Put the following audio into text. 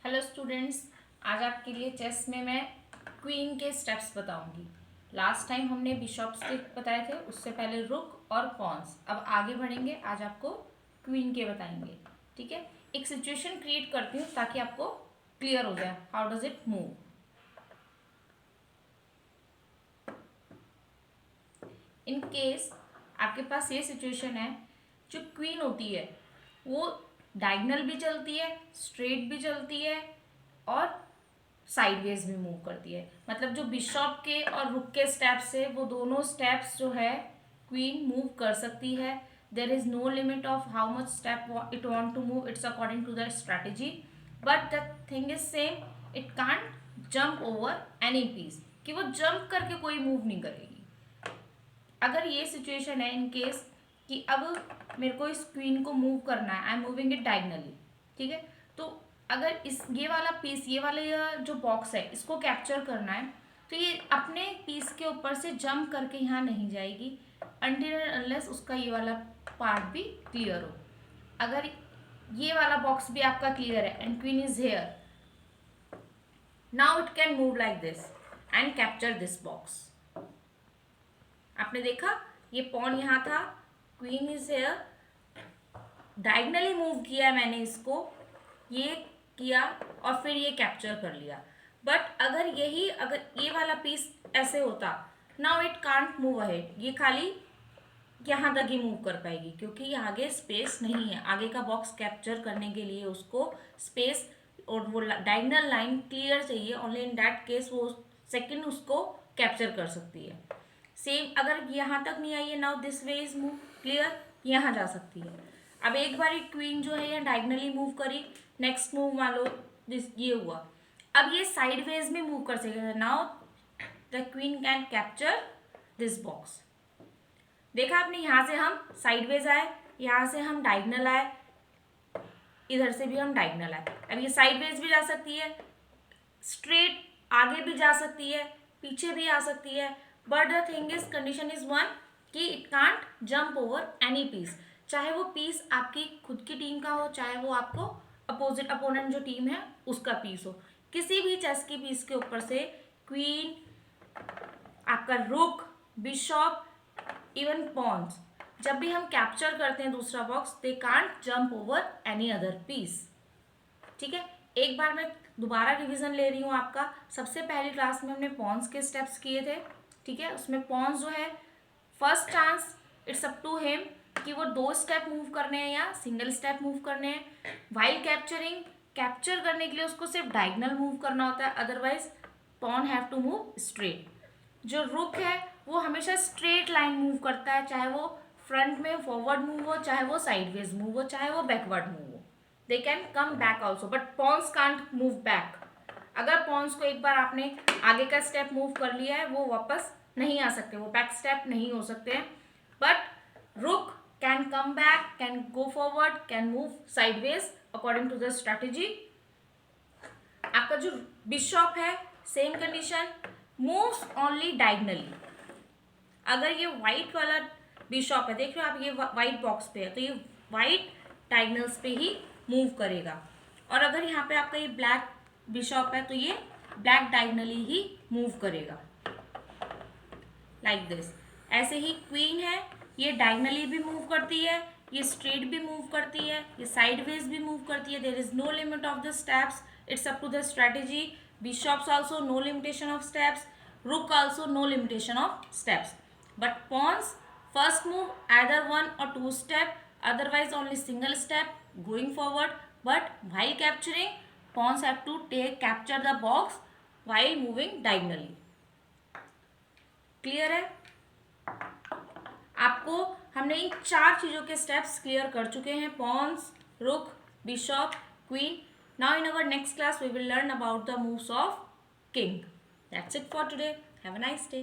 Hello students, आज आपके लिए चेस में मैं क्वीन के स्टेप्स बताऊंगी। लास्ट टाइम हमने बिशॉप्स के बताए थे, उससे पहले रुक और पॉन्स। अब आगे बढ़ेंगे, आज आपको क्वीन के बताएंगे। ठीक है, एक सिचुएशन क्रिएट करती हूँ ताकि आपको क्लियर हो जाए how does it move. In case आपके पास ये सिचुएशन है, जो क्वीन होती है वो डायगनल भी चलती है, स्ट्रेट भी चलती है और साइडवेज भी मूव करती है। मतलब जो बिशॉप के और रुक के स्टेप्स है वो दोनों स्टेप्स जो है क्वीन मूव कर सकती है। There is no limit of how much step it want to move, it's according to the strategy. But the thing is same, it can't jump over any piece, कि वो jump करके कोई move नहीं करेगी। अगर ये सिचुएशन है in case कि अब मेरे को इस क्वीन को मूव करना है, I am moving it diagonally, ठीक है। तो अगर इस ये वाला पीस, ये वाला जो बॉक्स है, इसको कैप्चर करना है, तो ये अपने पीस के ऊपर से जंप करके यहाँ नहीं जाएगी अनटिल अनलेस उसका ये वाला पार्ट भी क्लियर हो। अगर ये वाला बॉक्स भी आपका क्लियर है and queen is here, now it can move like this and capture this box. आपने देखा ये पॉन यहाँ था, queen is here, diagonally move किया मैंने इसको, ये किया और फिर ये कैप्चर कर लिया। बट अगर ये वाला पीस ऐसे होता, now it can't move ahead, ये खाली यहाँ तक ही मूव कर पाएगी क्योंकि आगे स्पेस नहीं है। आगे का बॉक्स कैप्चर करने के लिए उसको स्पेस और वो डायगनल लाइन क्लियर चाहिए। ओनली इन दैट केस वो सेकंड उसको कैप्चर कर सकती है। सेम अगर यहाँ तक नहीं आई है, now this way is move clear, यहाँ जा सकती है। अब एक बार क्वीन जो है यहाँ डायगनली मूव करी, नेक्स्ट मूव मान लो दिस ये हुआ, अब ये साइडवेज में मूव कर सकेगा। Now the queen can capture this box. देखा आपने, यहाँ से हम साइडवेज आए, यहाँ से हम डायगनल आए, इधर से भी हम डायगनल आए। अब ये साइडवेज भी जा सकती है, स्ट्रेट आगे भी जा सकती है, पीछे भी आ सकती है। But the thing is, condition is one, कि it can't jump over any piece. चाहे वो पीस आपकी खुद की टीम का हो, चाहे वो आपको अपोजिट अपोनेंट जो टीम है उसका पीस हो, किसी भी चेस की पीस के ऊपर से क्वीन, आपका रुक, बिशॉप, इवन पॉन्स, जब भी हम कैप्चर करते हैं दूसरा box, they can't jump over any other piece. ठीक है, एक बार मैं दोबारा रिवीजन ले रही हूँ आपका। सबसे पहली क्लास में हमने पॉन्स के स्टेप्स किए थे, ठीक है। उसमें पॉन्स जो है first chance, it's up to him कि वो 2 स्टेप मूव करने हैं या सिंगल स्टेप मूव करने हैं। वाइल कैप्चरिंग, कैप्चर करने के लिए उसको सिर्फ डायगनल मूव करना होता है, otherwise pawn have to move straight. जो रुक है वो हमेशा स्ट्रेट लाइन मूव करता है, चाहे वो फ्रंट में फॉरवर्ड मूव हो, चाहे वो साइडवेज मूव हो, चाहे वो बैकवर्ड मूव हो। They can come back also, but pawns can't move back. अगर पॉन्स को एक बार आपने आगे का स्टेप मूव कर लिया है, वो वापस नहीं आ सकते, वो बैक स्टेप नहीं हो सकते हैं। But rook can come back, can go forward, can move sideways according to the strategy. आपका जो बिशॉप है, same condition, moves only diagonally. अगर ये व्हाइट वाला बिशॉप है, देख रहे हो आप, ये व्हाइट बॉक्स पे है, तो ये व्हाइट डायगनल्स पे ही मूव करेगा। और अगर यहाँ पे आपका ये ब्लैक बिशॉप है, तो ये ब्लैक डायगनली ही मूव करेगा, लाइक दिस। ऐसे ही क्वीन है, ये डायगनली भी मूव करती है, ये स्ट्रेट भी मूव करती है, ये साइडवेज भी मूव करती है। There is no limit of the steps, it's up to the strategy. Bishops also no limitation of steps, rook also no limitation of steps. But pawns first move either 1 or 2 step, otherwise only single step going forward. But while capturing, pawns have to capture the box while moving diagonally. Clear है? आपको हमने इन 4 चीजों के steps clear कर चुके हैं, Pond's, रुक, Bishop, queen. Now in our next class we will learn about the moves of king. That's it for today. Have a nice day.